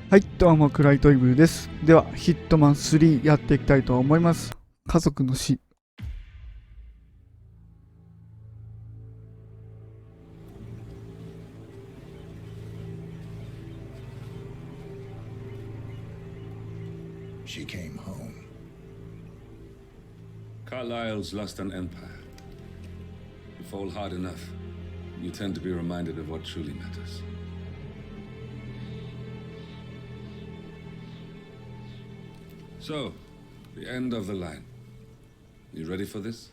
はい、どうも、クライトイブです。では、ヒットマン3やっていきたいと思います。家族の死。She came home. Carlyle's lost an empire. You fall hard enough, you tend to be reminded of what truly matters. So, the end of the line. You ready for this?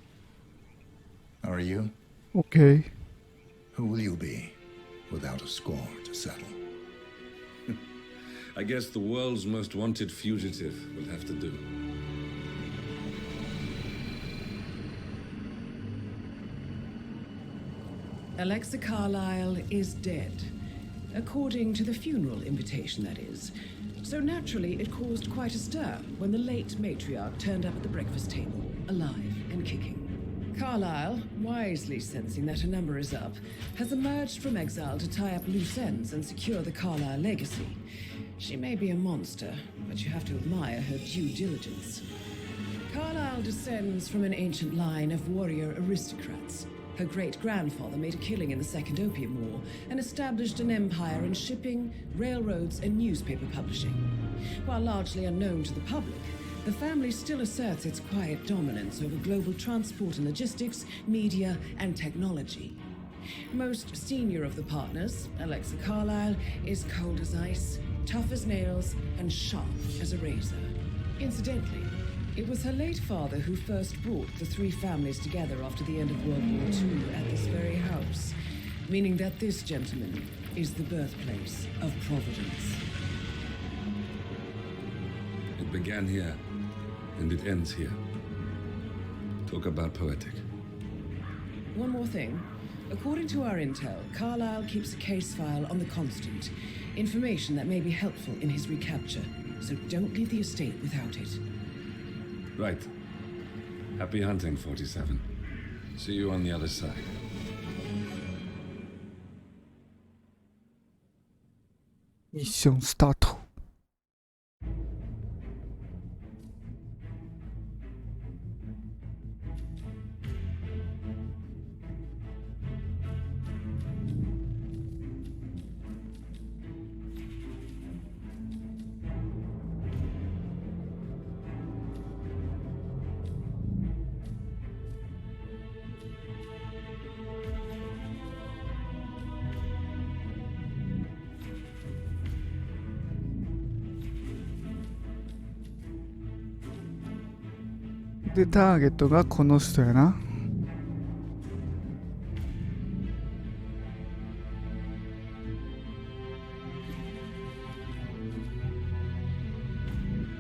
Are you? Okay. Who will you be without a score to settle? I guess the world's most wanted fugitive will have to do. Alexa Carlyle is dead. According to the funeral invitation, that is. So naturally, it caused quite a stir when the late matriarch turned up at the breakfast table, alive and kicking. Carlyle, wisely sensing that her number is up, has emerged from exile to tie up loose ends and secure the Carlyle legacy. She may be a monster, but you have to admire her due diligence. Carlyle descends from an ancient line of warrior aristocrats. Her great-grandfather made a killing in the Second Opium War and established an empire in shipping, railroads, and newspaper publishing. While largely unknown to the public, the family still asserts its quiet dominance over global transport and logistics, media, and technology. Most senior of the partners, Alexa Carlyle, is cold as ice, tough as nails, and sharp as a razor. Incidentally, it was her late father who first brought the three families together after the end of World War II at this very house, meaning that this gentleman is the birthplace of Providence. It began here, and it ends here. Talk about poetic. One more thing. According to our intel, Carlyle keeps a case file on the Constant, information that may be helpful in his recapture, so don't leave the estate without it. Right. Happy hunting, 47. See you on the other side. ミッションスタート。で、ターゲットがこの人やな。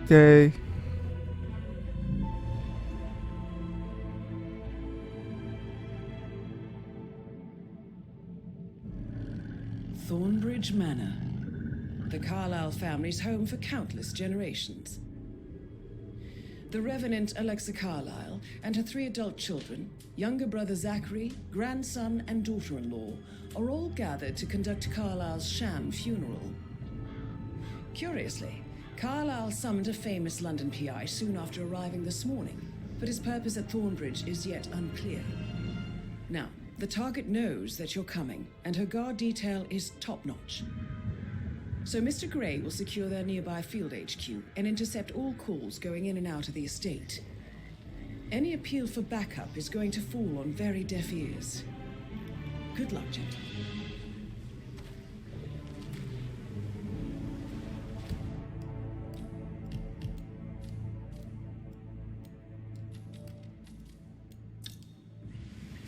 で、Thornbridge Manor. The Carlyle family's home for countless generations. The Revenant Alexa Carlyle and her three adult children, younger brother Zachary, grandson, and daughter-in-law, are all gathered to conduct Carlyle's sham funeral. Curiously, Carlyle summoned a famous London PI soon after arriving this morning, but his purpose at Thornbridge is yet unclear. Now, the target knows that you're coming, and her guard detail is top-notch. So Mr. Gray will secure their nearby field HQ and intercept all calls going in and out of the estate. Any appeal for backup is going to fall on very deaf ears. Good luck, gentlemen.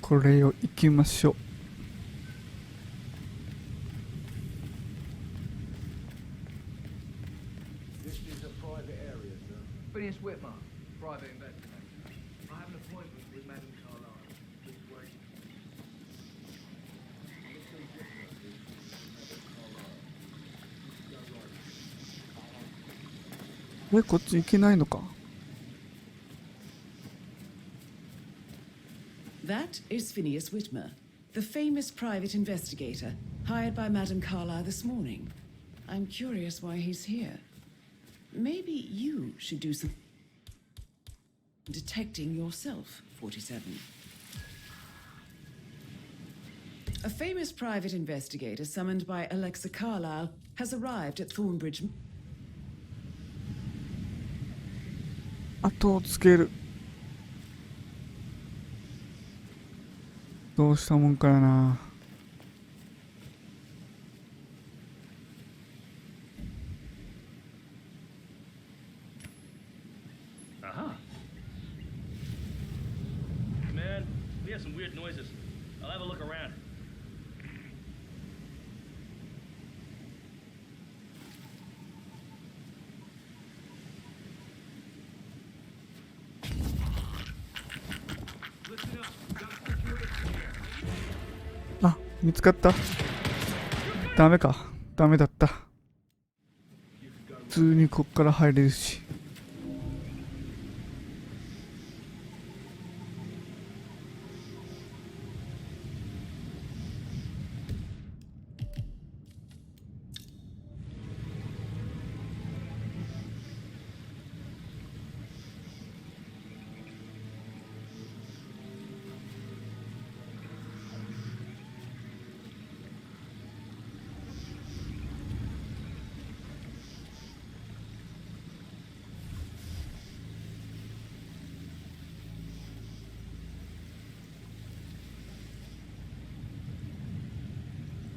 これを行きましょう。Phineas Whitmer, private investigator. I have an appointment with Madam Carlyle. Please wait.こっち行けないのか。That is Phineas Whitmer, the famous private investigator hired by Madame Carlyle this morning. I'm curious why he's here. Maybe you should do some detecting yourself, 47. A famous private investigator summoned by Alexa Carlyle has arrived at Thornbridge. 後をつける。どうしたもんかやな。Uh-huh. Man, we have some weird noises. I'll have a look around. Listen up. Got a situation here. あ、見つかった。ダメか。ダメだった。普通にこっから入れるし。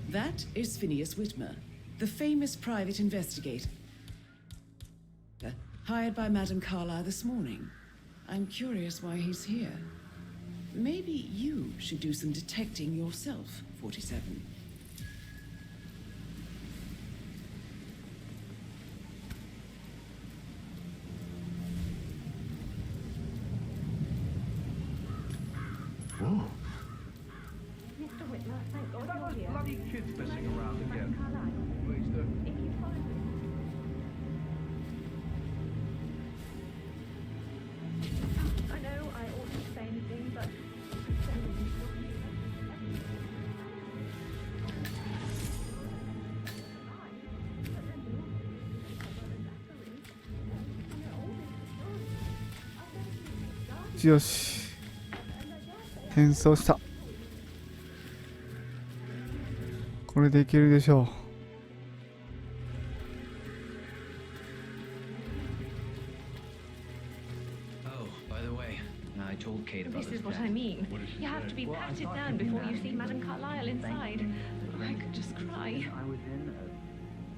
That is Phineas Whitmer, the famous private investigator hired by Madame Carlyle this morning. I'm curious why he's here. Maybe you should do some detecting yourself, 47. Mr. Whitmer, thank God you're here. Bloody kids messing around again. Carlyle, Please do. if you follow me. I know I oughtn't say anything, butよし。変装した。これでいけるでしょう。Oh, by the way, I told Kate about this is what I mean. You have to be patted down before you see Madame Carlyle inside. I could just cry. I was in.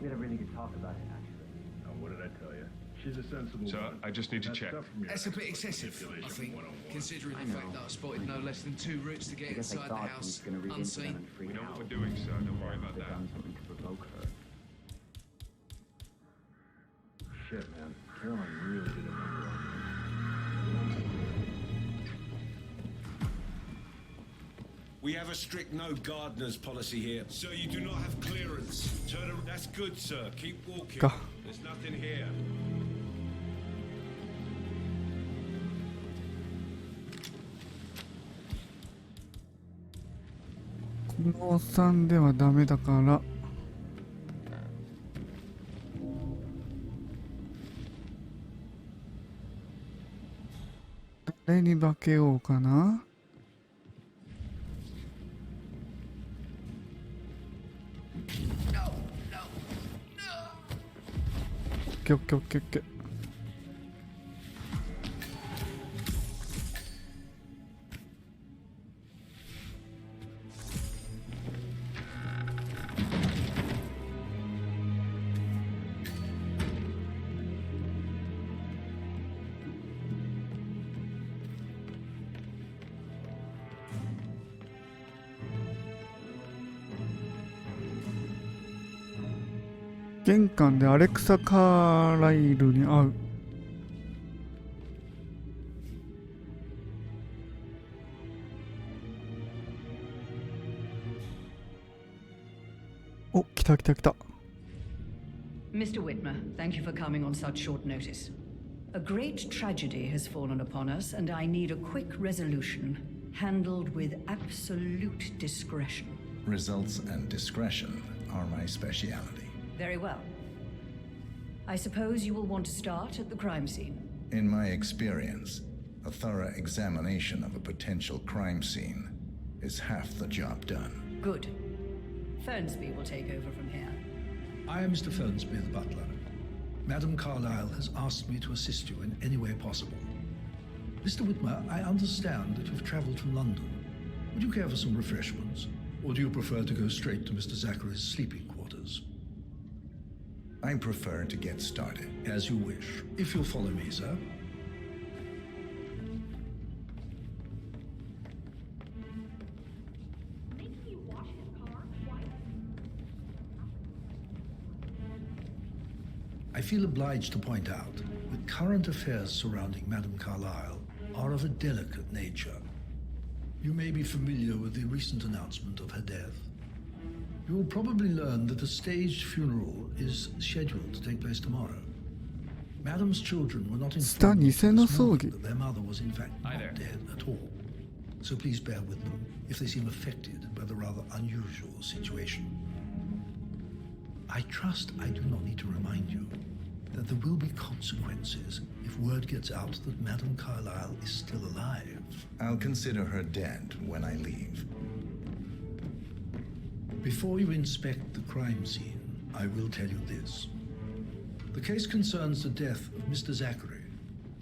We had a really good talk about it, actually. What did I tell you? She's a sensible So woman. I just need to check. That's a bit excessive, I think, considering the fact that I spotted no less than 2 routes to get I guess I inside the thought he house was going to read into them unseen. and freak We know out. what we're doing, sir. Don't worry about They've that. done something to provoke her. Shit, man. Caroline really did a number on me. We have a strict no gardeners policy here. Sir, you do not have clearance. Turn around. That's good, sir. Keep walking. Go. There's nothing here. このおっさんではダメだから。誰に化けようかな。オッケーオッケーオッケーオッケー。玄関でアレクサ・カーライルに会う。お、来た来た来た。Mr. Whitmer, thank you for coming on such short notice. A great tragedy has fallen upon us, and I need a quick resolution, handled with absolute discretion. Results and discretion are my speciality. Very well. I suppose you will want to start at the crime scene. In my experience, a thorough examination of a potential crime scene is half the job done. Good. Fernsby will take over from here. I am Mr. Fernsby, the butler. Madam Carlyle has asked me to assist you in any way possible. Mr. Whitmer, I understand that you've traveled from London. Would you care for some refreshments? Or do you prefer to go straight to Mr. Zachary's sleeping quarters? I prefer to get started. As you wish. If you'll follow me, sir. I feel obliged to point out that current affairs surrounding Madame Carlyle are of a delicate nature. You may be familiar with the recent announcement of her death. You will probably learn that a staged funeral is scheduled to take place tomorrow. Madame's children were not informed that their mother was in fact not dead at all. So please bear with them if they seem affected by the rather unusual situation. I trust I do not need to remind you that there will be consequences if word gets out that Madame Carlyle is still alive. I'll consider her dead when I leave. Before you inspect the crime scene, I will tell you this. The case concerns the death of Mr. Zachary,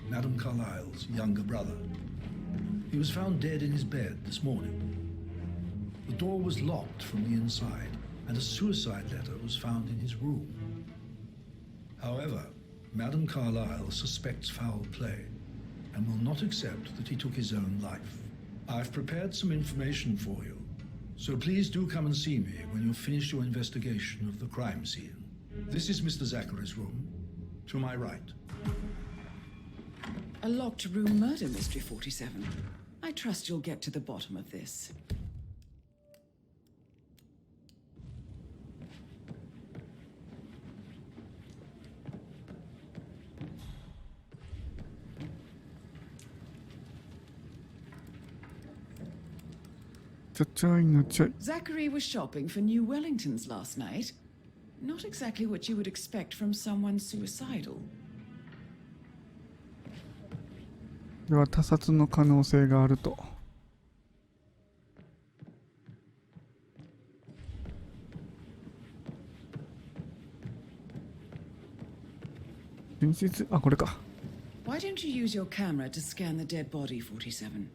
Madame Carlyle's younger brother. He was found dead in his bed this morning. The door was locked from the inside, and a suicide letter was found in his room. However, Madame Carlyle suspects foul play and will not accept that he took his own life. I've prepared some information for you, so please do come and see me when you've finished your investigation of the crime scene. This is Mr. Zachary's room, to my right. A locked room murder mystery, 47. I trust you'll get to the bottom of this. Zachary was shopping for new Wellingtons last night. Not exactly what you would expect from someone suicidal. では他殺の可能性があると。これか。Why don't you use your camera to scan the dead body, 47?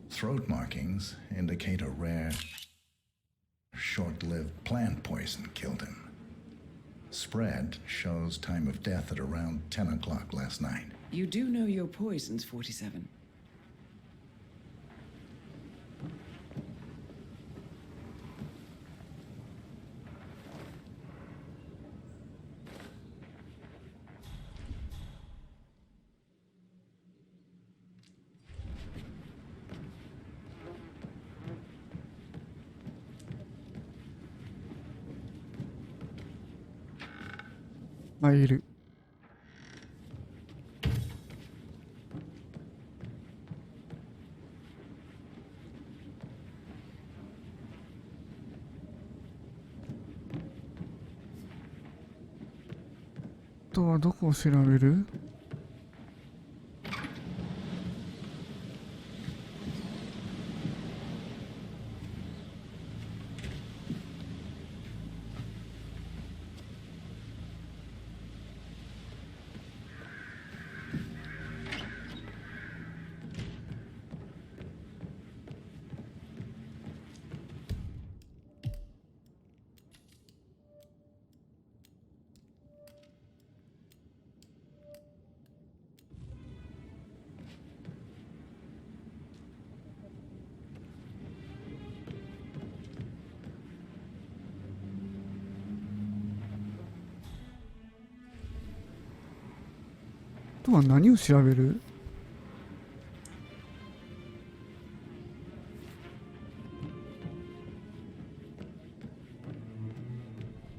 Throat markings indicate a rare, short-lived plant poison killed him. Spread shows time of death at around 10 o'clock last night. You do know your poisons, 47.いる。あとはどこを調べる？あとは何を調べる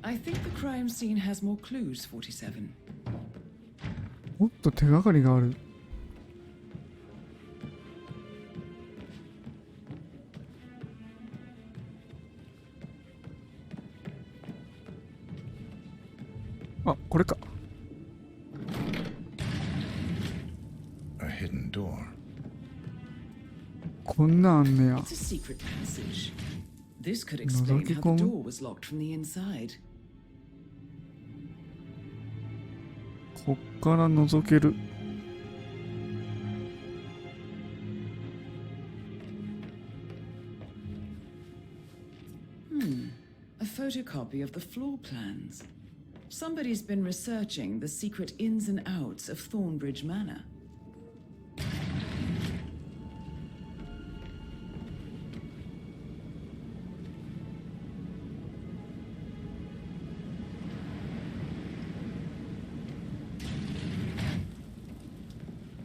？I think the crime scene has more clues, 47. もっと手がかりがある。あ、これか。A hidden door. こんなんあんねや。 It's a secret passage. This could explain how the door was locked from the inside. こっから覗ける。A photocopy of the floor plans. Somebody's been researching the secret ins and outs of Thornbridge Manor.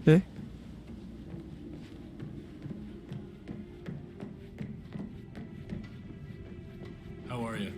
Eh? How are you?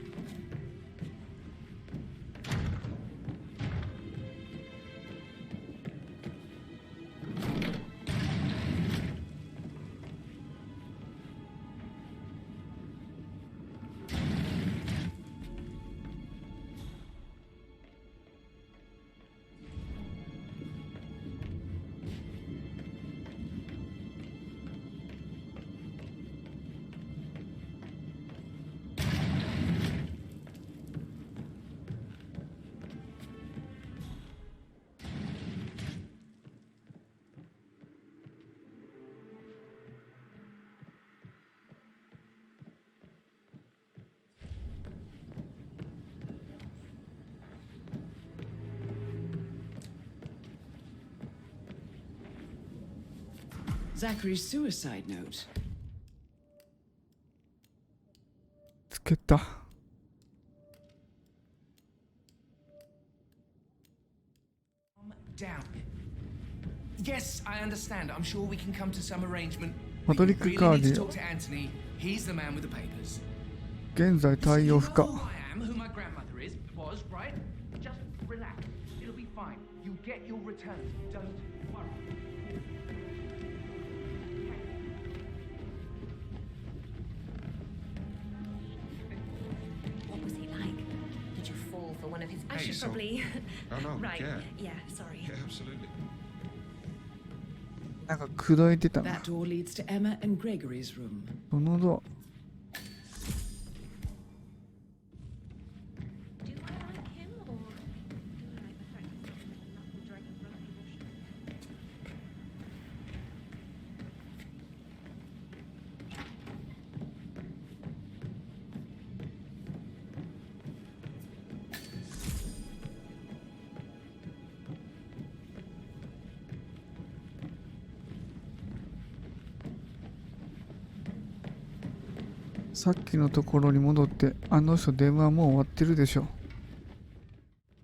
Zachary's suicide note. つけた。Down. Yes, I understand. I'm sure we can come to some arrangement. パトリック・カーディ Talk to Anthony. He's the man with the papers. 現在対応不可。 Who I am, who my grandmother is, was, right? Just relax. It'll be fine. You get your return. Don't worry. What was he like? Did you fall for one of his... I Hey, should so- probably... Oh, no, right. yeah. Sorry. Yeah, absolutely. なんか口説いてたな。 That door leads to Emma and Gregory's room. そのドア。 Do I like him or do I like the fact that he's knuckle dragging rugby bullshit? .さっきのところに戻って、あの人電話もう終わってるでしょ。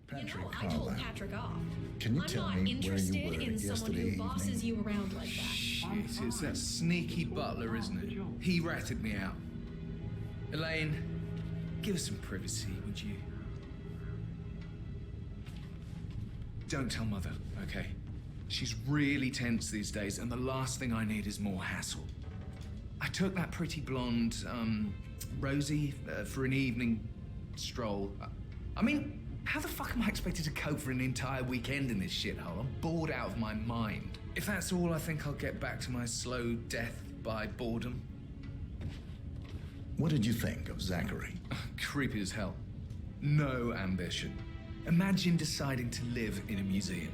Patrick Carlisle. Can you tell me where you were yesterday evening? You around like that. Shit, it's that sneaky butler, isn't it? He ratted me out. Elaine, give us some privacy, would you? Don't tell Mother, okay? She's really tense these days, and the last thing I need is more hassle. I took that pretty blonde, Rosie, for an evening stroll. I mean, how the fuck am I expected to cope for an entire weekend in this shithole? I'm bored out of my mind. If that's all, I think I'll get back to my slow death by boredom. What did you think of Zachary? Creepy as hell. No ambition. Imagine deciding to live in a museum.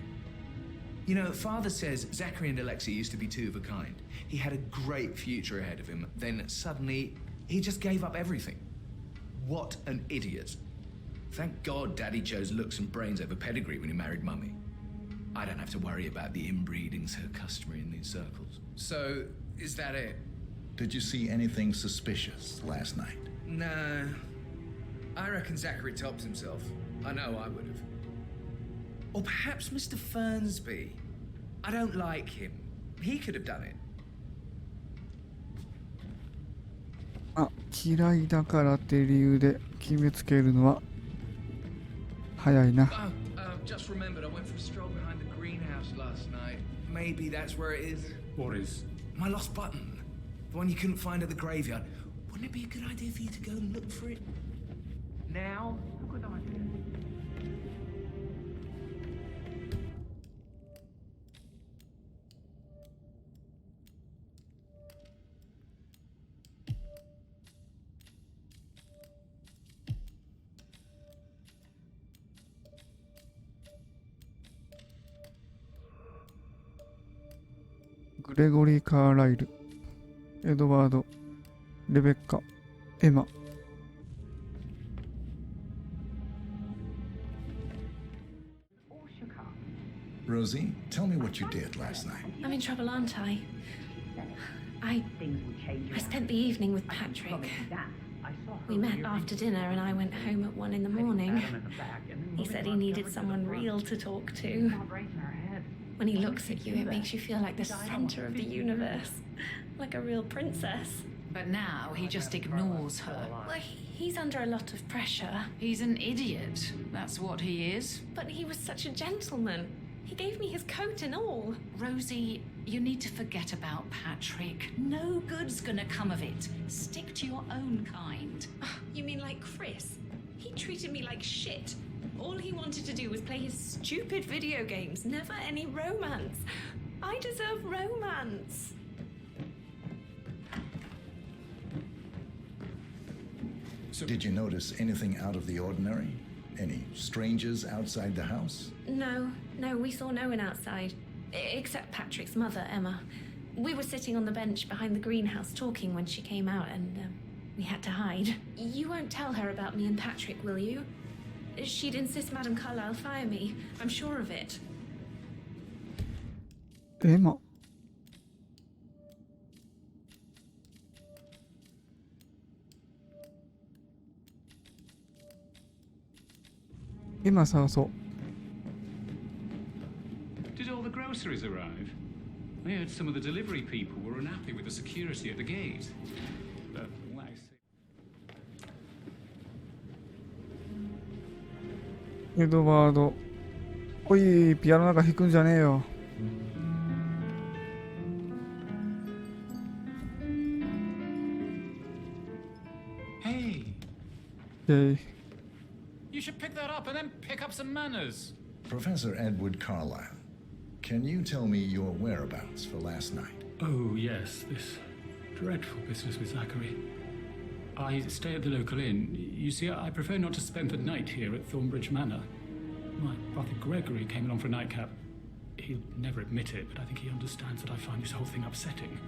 You know, Father says Zachary and Alexei used to be two of a kind. He had a great future ahead of him. Then suddenly, he just gave up everything. What an idiot. Thank God Daddy chose looks and brains over pedigree when he married Mummy. I don't have to worry about the inbreeding so customary in these circles. So, is that it? Did you see anything suspicious last night? No. I reckon Zachary tops himself. I know I would have. Or perhaps Mr. Fernsby. I don't like him. He could have done it. あ、嫌いだからって理由で決めつけるのは早いな。 Just remembered I went for a stroll behind the greenhouse last night. Maybe that's where it is. What is? My lost button. The one you couldn't find at the graveyard. Wouldn't it be a good idea for you to go and look for it? Now? Good idea. グレゴリー・カーライル、エドワード、レベッカ、エマ。Rosie, tell me what you did last night. I'm in trouble, aren't I? I spent the evening with Patrick. We met after dinner and I went home at 1 in the morning. He said he needed someone real to talk to. When he looks at you, it makes you feel like the center of the universe, like a real princess. But now he just ignores her. Well, he's under a lot of pressure. He's an idiot. That's what he is. But he was such a gentleman. He gave me his coat and all. Rosie, you need to forget about Patrick. No good's gonna come of it. Stick to your own kind. You mean like Chris? He treated me like shit. All he wanted to do was play his stupid video games, never any romance. I deserve romance. So, did you notice anything out of the ordinary? Any strangers outside the house? No, we saw no one outside. Except Patrick's mother, Emma. We were sitting on the bench behind the greenhouse talking when she came out and we had to hide. You won't tell her about me and Patrick, will you? She'd insist Madame Carlyle fire me. I'm sure of it. Emma. Emma探そう。Did all the groceries arrive? I heard some of the delivery people were unhappy with the security at the gate. But what I say... エドワード。おい、ピアノなんか弾くんじゃねえよ。Hey! You should pick that up and then pick up some manners. Professor Edward Carlyle, can you tell me your whereabouts for last night? Oh, yes, this dreadful business with Zachary. I stay at the local inn. You see, I prefer not to spend the night here at Thornbridge Manor. My brother Gregory came along for a nightcap. He'll never admit it, but I think he understands that I find this whole thing upsetting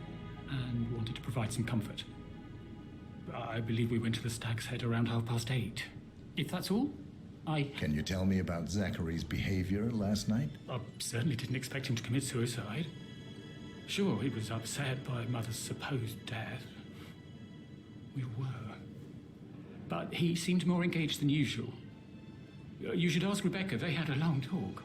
and wanted to provide some comfort. I believe we went to the Stag's Head around 8:30. If that's all, Can you tell me about Zachary's behavior last night? I certainly didn't expect him to commit suicide. Sure, he was upset by Mother's supposed death. We were. But he seemed more engaged than usual. You should ask Rebecca. They had a long talk.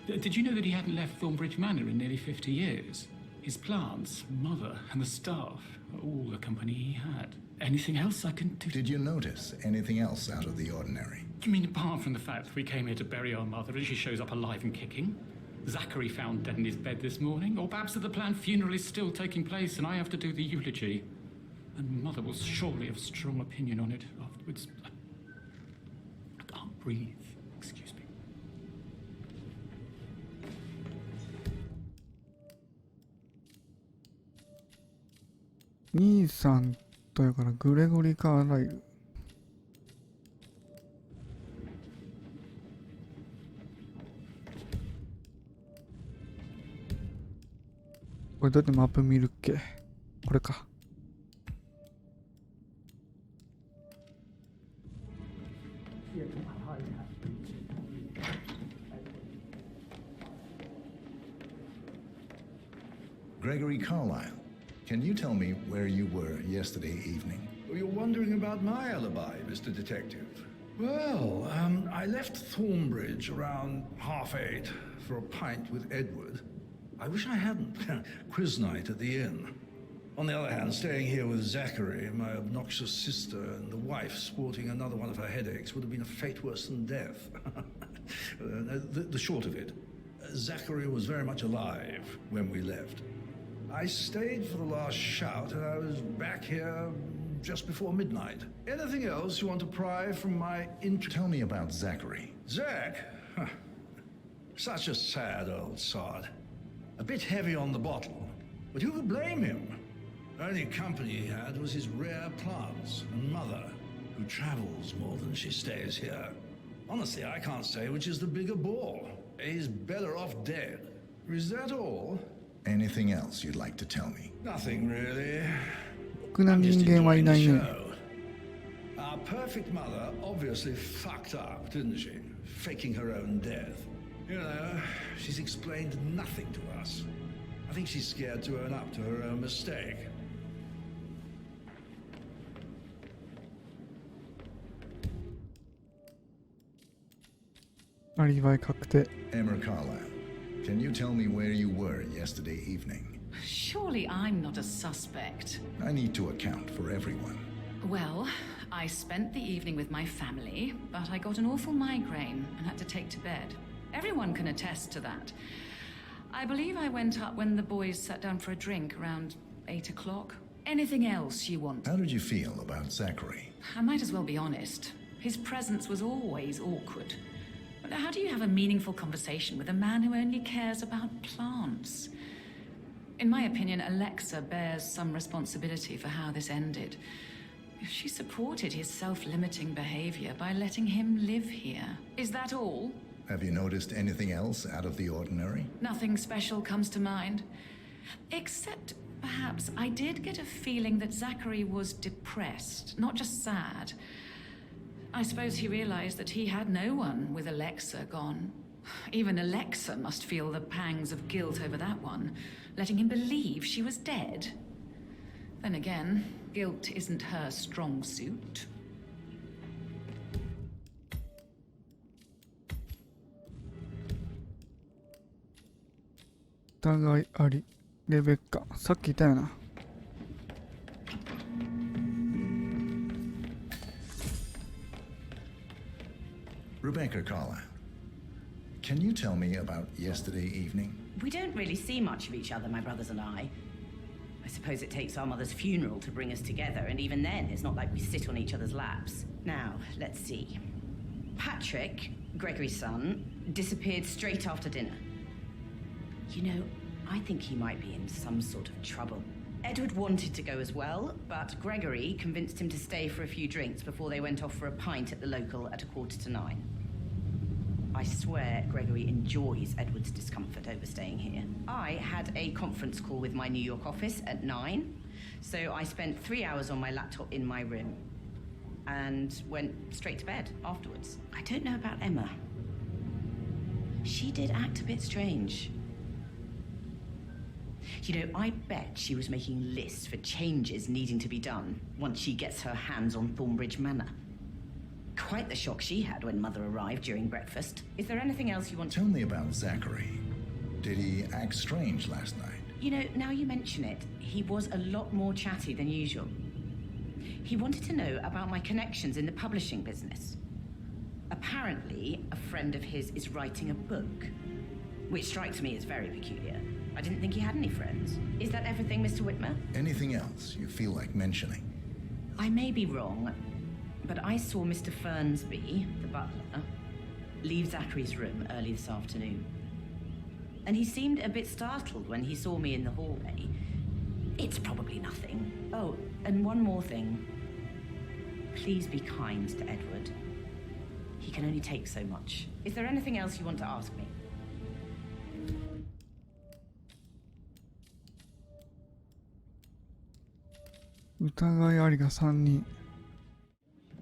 Did you know that he hadn't left Thornbridge Manor in nearly 50 years? His plants, Mother, and the staff, all the company he had. Anything else I can do? Did you notice anything else out of the ordinary? You mean apart from the fact that we came here to bury our mother and she shows up alive and kicking? Zachary found dead in his bed this morning? Or perhaps that the planned funeral is still taking place and I have to do the eulogy? And Mother will surely have strong opinion on it afterwards. I can't breathe. Excuse me.兄さんとやからグレゴリー・カーライル。これどうやってマップ見るっけ？これか。Gregory Carlyle, can you tell me where you were yesterday evening? Oh, you're wondering about my alibi, Mr. Detective. Well, I left Thornbridge around 8:30 for a pint with Edward. I wish I hadn't. Quiz night at the inn. On the other hand, staying here with Zachary, my obnoxious sister, and the wife sporting another one of her headaches would have been a fate worse than death. The short of it, Zachary was very much alive when we left. I stayed for the last shout, and I was back here just before midnight. Anything else you want to pry from my Tell me about Zachary. Zach? Huh. Such a sad old sod. A bit heavy on the bottle, but who could blame him? Only company he had was his rare plants and Mother, who travels more than she stays here. Honestly, I can't say which is the bigger bore. He's better off dead. Is that all? Anything else you'd like to tell me? Nothing really. ろくな人間はいないね。 Our perfect mother obviously fucked up, didn't she? Faking her own death. You know, she's explained nothing to us. I think she's scared to own up to her own mistake. Emma Carlisle, can you tell me where you were yesterday evening? Surely I'm not a suspect. I need to account for everyone. Well, I spent the evening with my family, but I got an awful migraine and had to take to bed. Everyone can attest to that. I believe I went up when the boys sat down for a drink around 8 o'clock. Anything else you want? How did you feel about Zachary? I might as well be honest. His presence was always awkward. But how do you have a meaningful conversation with a man who only cares about plants? In my opinion, Alexa bears some responsibility for how this ended. She supported his self-limiting behavior by letting him live here. Is that all? Have you noticed anything else out of the ordinary? Nothing special comes to mind. Except, perhaps, I did get a feeling that Zachary was depressed, not just sad. I suppose he realized that he had no one with Alexa gone. Even Alexa must feel the pangs of guilt over that one, letting him believe she was dead. Then again, guilt isn't her strong suit. 疑いあり。レベッカ。さっき言ったよな。Rebecca Carlisle, can you tell me about yesterday evening? We don't really see much of each other, my brothers and I. I suppose it takes our mother's funeral to bring us together, and even then, it's not like we sit on each other's laps. Now, let's see. Patrick, Gregory's son, disappeared straight after dinner. You know, I think he might be in some sort of trouble. Edward wanted to go as well, but Gregory convinced him to stay for a few drinks before they went off for a pint at the local at 8:45. I swear Gregory enjoys Edward's discomfort over staying here. I had a conference call with my New York office at 9, so I spent 3 hours on my laptop in my room and went straight to bed afterwards. I don't know about Emma. She did act a bit strange. You know, I bet she was making lists for changes needing to be done once she gets her hands on Thornbridge Manor. Quite the shock she had when Mother arrived during breakfast. Is there anything else you want to... Tell me about Zachary. Did he act strange last night? You know, now you mention it, he was a lot more chatty than usual. He wanted to know about my connections in the publishing business. Apparently, a friend of his is writing a book, which strikes me as very peculiar. I didn't think he had any friends. Is that everything, Mr. Whitmer? Anything else you feel like mentioning? I may be wrong, but I saw Mr. Fernsby, the butler, leave Zachary's room early this afternoon. And he seemed a bit startled when he saw me in the hallway. It's probably nothing. Oh, and one more thing. Please be kind to Edward. He can only take so much. Is there anything else you want to ask me?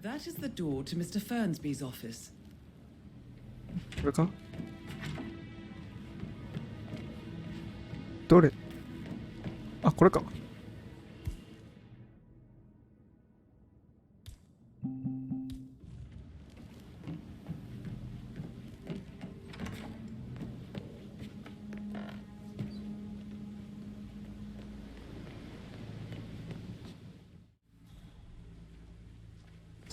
That is the door to Mr. Fernsby's office. これか？どれ？あ、これか。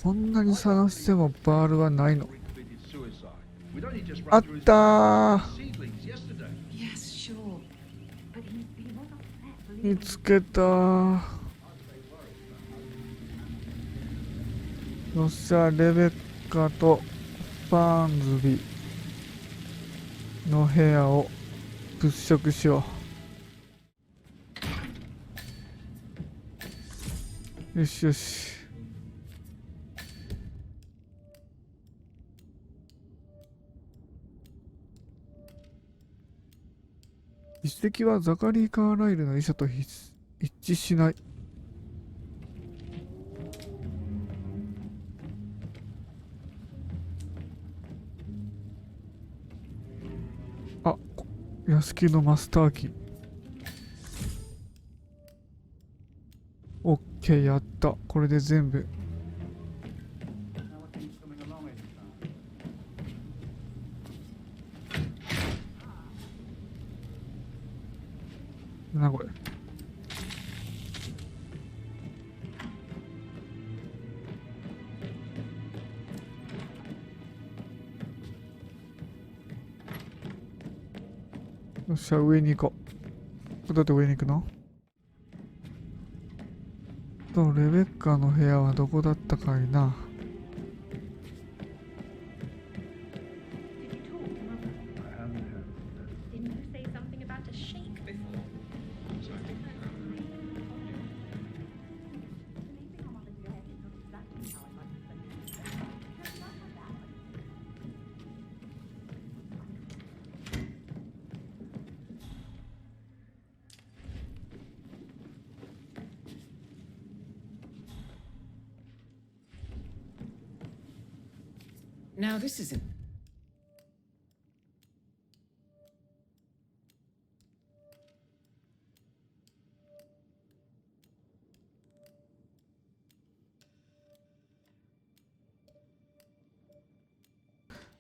こんなに探してもバールはないの。あったー。見つけたー。よっしゃ、レベッカとバーンズビーの部屋を物色しよう。よしよし。筆跡はザカリー・カーライルの遺書と一致しない。あ、屋敷のマスターキー。オッケー、やった。これで全部。なこれ。よっしゃ、上に行こう。どうやって上に行くの？レベッカの部屋はどこだったかいな。Now this isn't.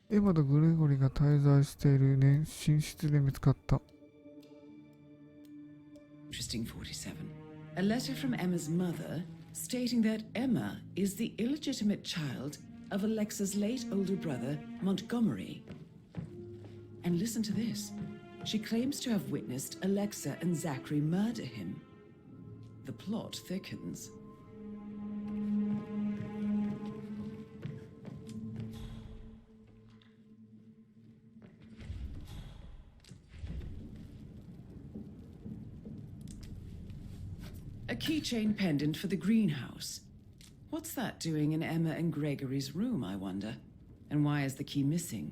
エマとグレゴリが滞在している寝室で見つかった。Interesting 47. A letter from Emma's mother stating that Emma is the illegitimate child of Alexa's late older brother, Montgomery. And listen to this. She claims to have witnessed Alexa and Zachary murder him. The plot thickens. A keychain pendant for the greenhouse. What's that doing in Emma and Gregory's room, I wonder? And why is the key missing?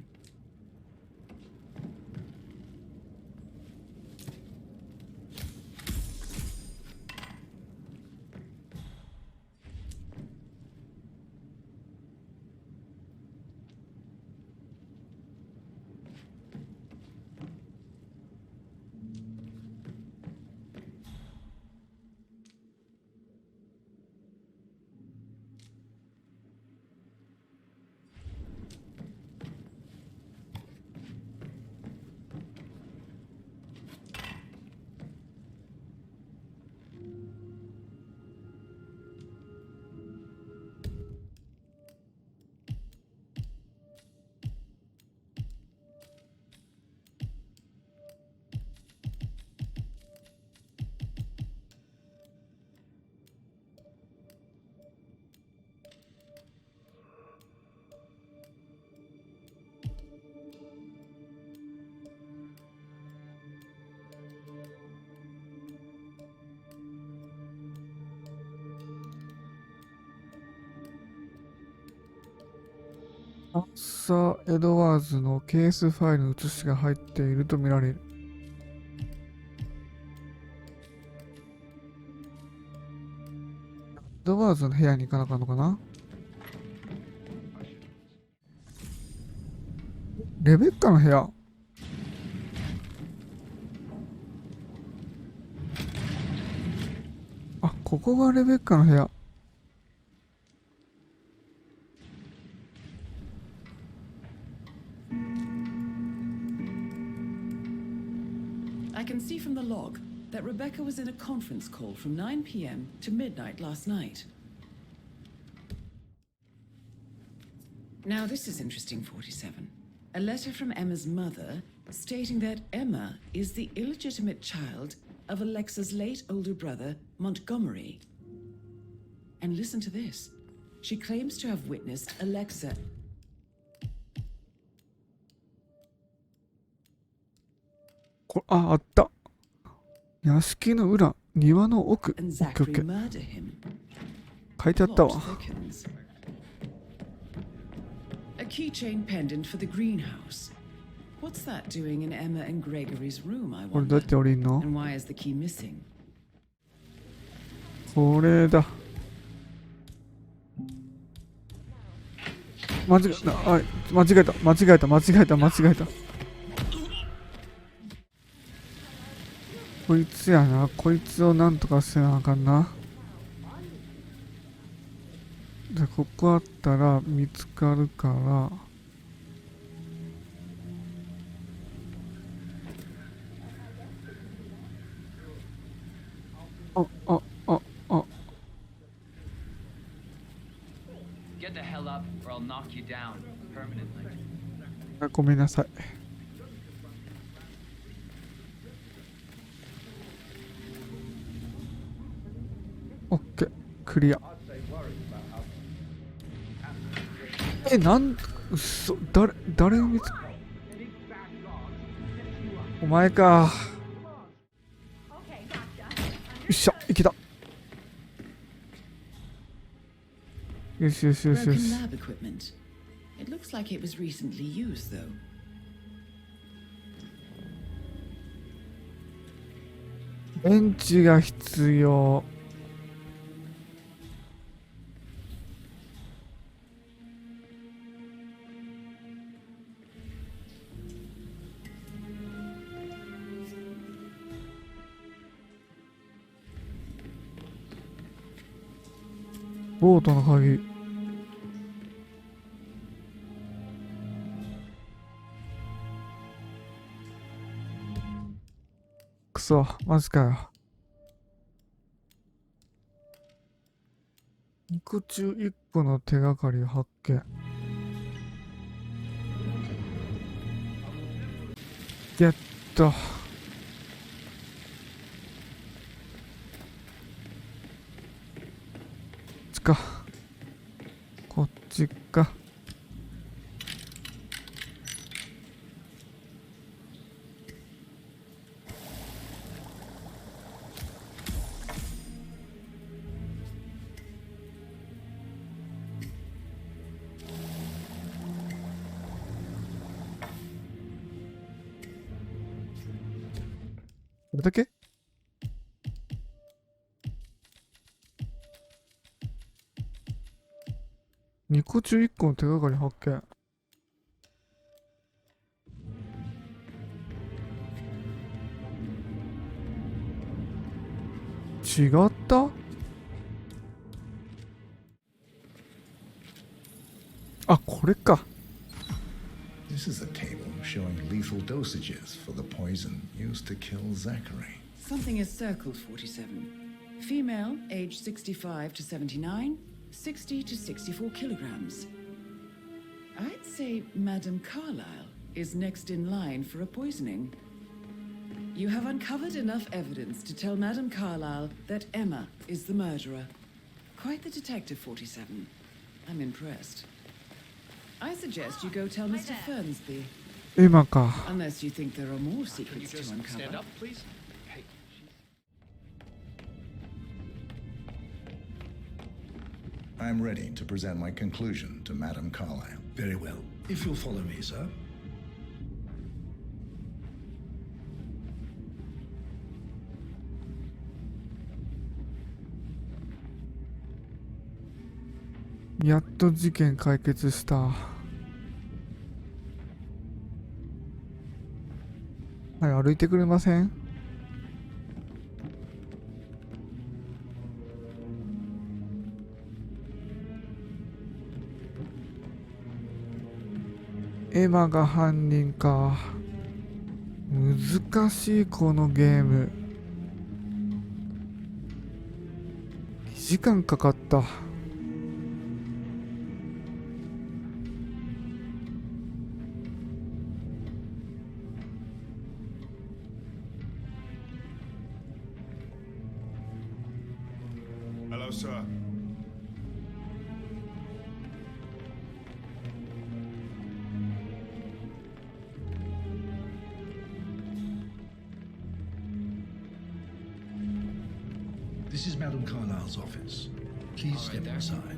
エドワーズのケースファイルの写しが入っているとみられる。エドワーズの部屋に行かなあかんのかな。レベッカの部屋。あ、ここがレベッカの部屋。I can see from the log that Rebecca was in a conference call from 9 p.m. to midnight last night. Now this is interesting 47. A letter from Emma's mother stating that Emma is the illegitimate child of Alexa's late older brother, Montgomery. And listen to this. She claims to have witnessed Alexa.あった。屋敷の裏、庭の奥。And Zachary murder him. 書いてあったわ。A keychain pendant for the greenhouse. What's that doing in Emma and Gregory's room, I これどう wonder? やって降りんの？ And why is the key missing? これだ。間違えた。あ、間違えた。間違えた。間違えた。間違えた。こいつやな。こいつをなんとかせなあかんな。で、ここあったら見つかるから。あ。Get the hell up, or I'll knock you down permanently. ごめんなさい。オッケー、クリア。嘘、誰を見つけ、お前か。よっしゃ、いけた。よしよしよしよし。 Broken lab equipment. It looks like it was recently used, though. ベンチが必要。ボートの鍵。くそ、マジかよ。2個中1個の手がかりを発見。ゲット。こっちか。これだけ？2個中1個の手がかり発見。違った？あ、これか。This is a table showing lethal dosages for the poison used to kill Zachary. Something is circled, 47. Female, age 65 to 79, 60 to 64 kilograms. I'd say Madame Carlyle is next in line for a poisoning. You have uncovered enough evidence to tell Madame Carlyle that Emma is the murderer. Quite the detective, 47. I'm impressed. I suggest you go tell Mr. Fernsby. Emmaか。 Unless you think there are more secrets to uncover. Stand up, please. Hey. I'm ready to present my conclusion to Madame Carlyle. Very well. If you'll follow me, sir.「やっと事件解決した」はい、歩いてくれません？エマが犯人か。難しいこのゲーム。2時間かかった。Hello, sir. This is Madame Carlyle's office. Please step aside.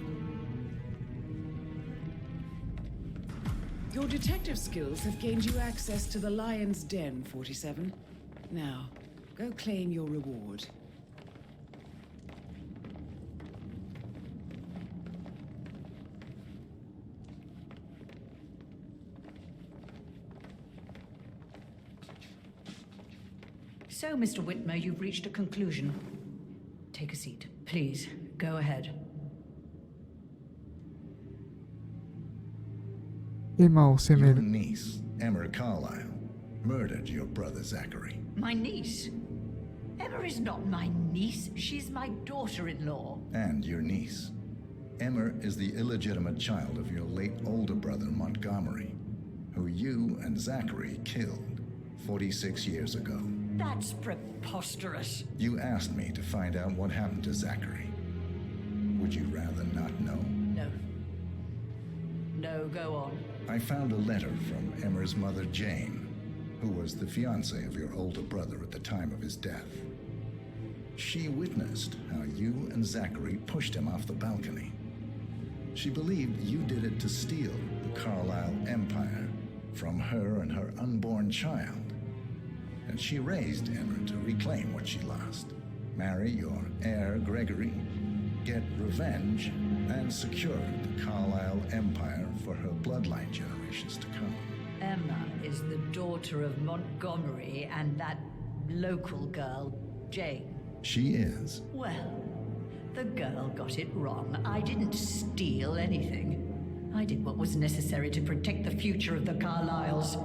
Your detective skills have gained you access to the Lion's Den, 47. Now, go claim your reward. So, Mr. Whitmer, you've reached a conclusion. Take a seat. Please, go ahead. エマを責め Your る。 niece, Emma Carlyle, murdered your brother Zachary. My niece? Emma is not my niece. She's my daughter-in-law. And your niece. Emma is the illegitimate child of your late older brother Montgomery, who you and Zachary killed 46 years ago. That's preposterous. You asked me to find out what happened to Zachary. Would you rather not know? No. No, go on. I found a letter from Emma's mother, Jane, who was the fiancée of your older brother at the time of his death. She witnessed how you and Zachary pushed him off the balcony. She believed you did it to steal the Carlyle empire from her and her unborn child. And she raised Emma to reclaim what she lost. Marry your heir, Gregory, get revenge, and secure the Carlyle empire for her bloodline generations to come. Emma is the daughter of Montgomery and that local girl, Jane. She is. Well, the girl got it wrong. I didn't steal anything. I did what was necessary to protect the future of the Carlyles.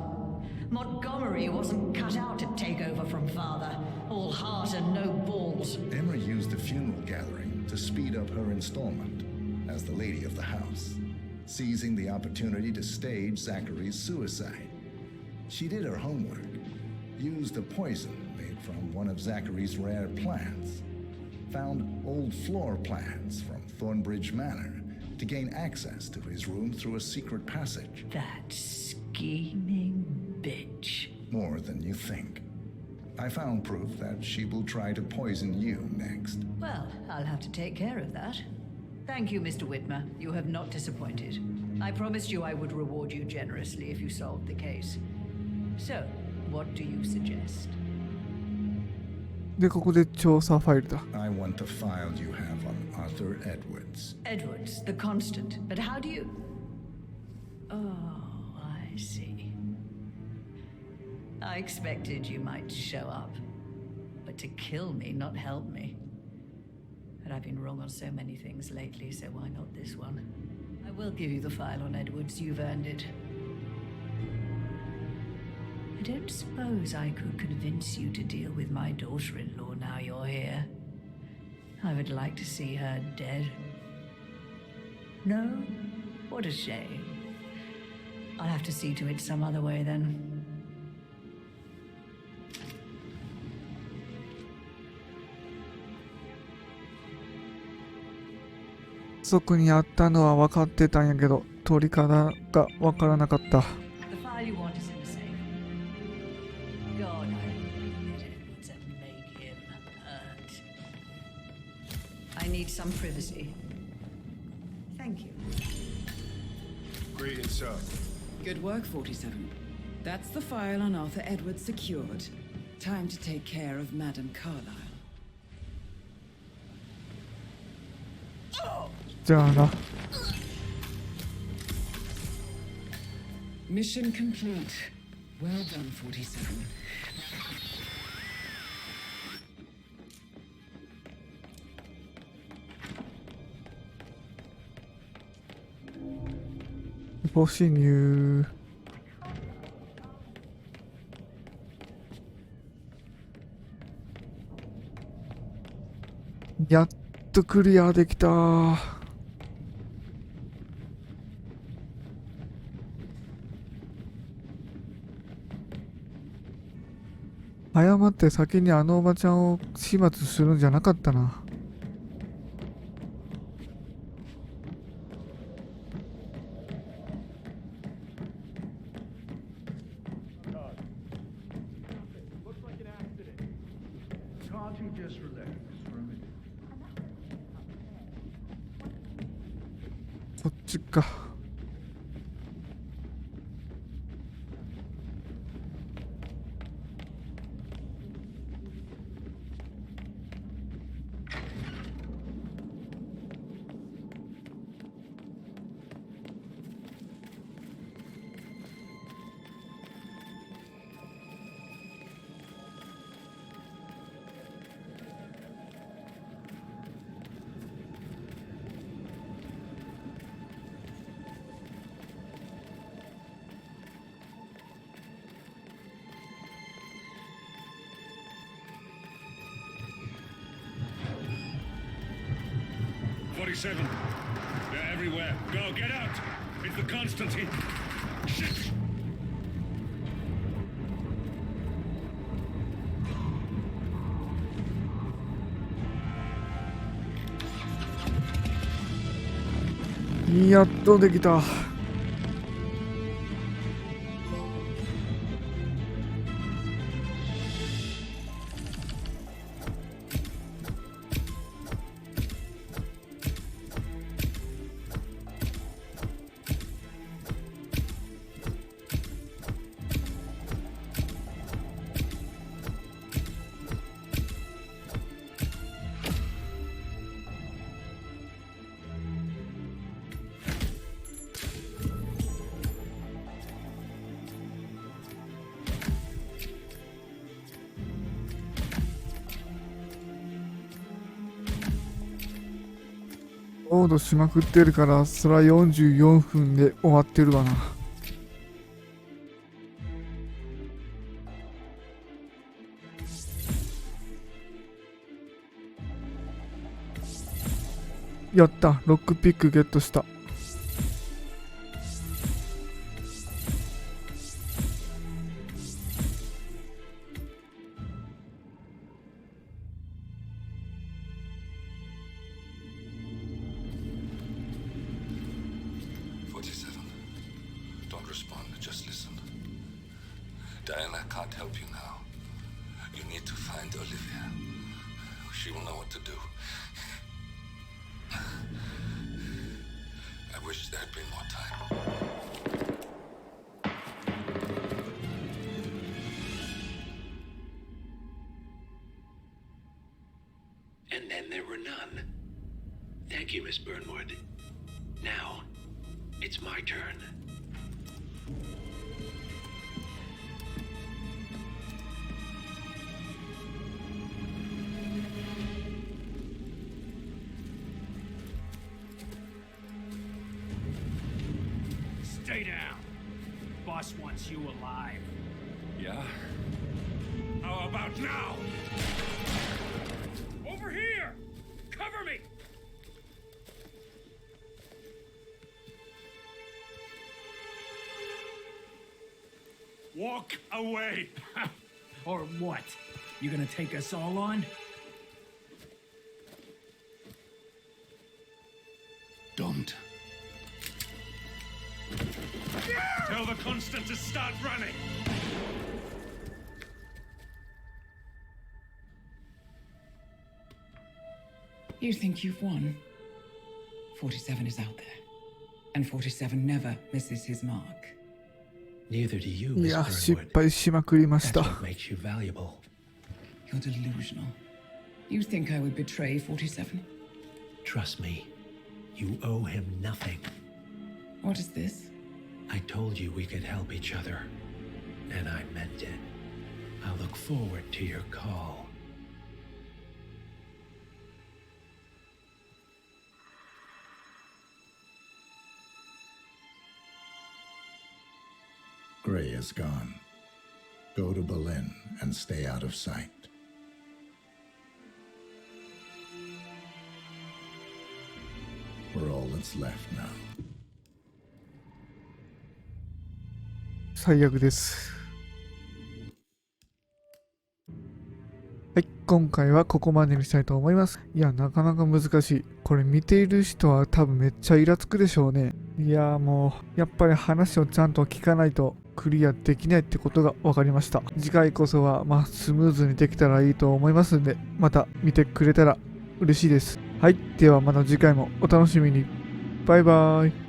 Montgomery wasn't cut out to take over from father. All heart and no balls. Emma used a funeral gathering to speed up her installment as the lady of the house, seizing the opportunity to stage Zachary's suicide. She did her homework, used a poison made from one of Zachary's rare plants, found old floor plans from Thornbridge Manor to gain access to his room through a secret passage. That scheming bitch. More than you think. I found proof that she will try to poison you next. Well, I'll have to take care of that. Thank you, Mr. Whitmer. You have not disappointed. I promised you I would reward you generously if you solved the case. So, what do you suggest? で、ここで調査ファイルだ。 I want the file you have on Arthur Edwards. Edwards, the constant. But how do you... Oh, I see. I expected you might show up. But to kill me, not help me. But I've been wrong on so many things lately, so why not this one? I will give you the file on Edwards. You've earned it. I don't suppose I could convince you to deal with my daughter-in-law now you're here. I would like to see her dead. No? What a shame. I'll have to see to it some other way then. そこにあったのは分かってたんやけど、取り方が分からなかった。 The file you want is in the safe. God, I really get Edwards and make him hurt. I need some privacy. Thank you. Greetings, sir. Good work, 47. That's the file on Arthur Edwards secured. Time to take care of Madame Carlyle. じゃあな。 Mission complete. Well done, 47. Mission 侵入。やっとクリアできた。誤って先にあのおばちゃんを始末するんじゃなかったな。こっちか。47. They're everywhere. Go, get out! It's the Constantine. Shit!やっとできた。ロードしまくってるから、そら44分で終わってるわな。やった、ロックピックゲットした。Don't respond, just listen. Diana can't help you now. You need to find Olivia. She will know what to do. I wish there had been more time. And then there were none. Thank you, Miss Burnwood. Now, it's my turn. Stay down. Boss wants you alive. Yeah? How about now? Over here! Cover me! Walk away! Or what? You gonna take us all on? Don't. Tell the Constant to start running! You think you've won? 47 is out there. And 47 never misses his mark. Neither do you, い Miss や、失 Burnwood. 敗しまくりまし That's た。 what makes you valuable. You're delusional. You think I would betray 47? Trust me, you owe him nothing. What is this? I told you we could help each other, and I meant it. I'll look forward to your call. Gray is gone. Go to Berlin and stay out of sight. We're all that's left now. 最悪です。はい、今回はここまでにしたいと思います。いや、なかなか難しい。これ見ている人は多分めっちゃイラつくでしょうね。いや、もうやっぱり話をちゃんと聞かないとクリアできないってことが分かりました。次回こそはスムーズにできたらいいと思いますんで、また見てくれたら嬉しいです。はい、ではまた次回もお楽しみに。バイバーイ。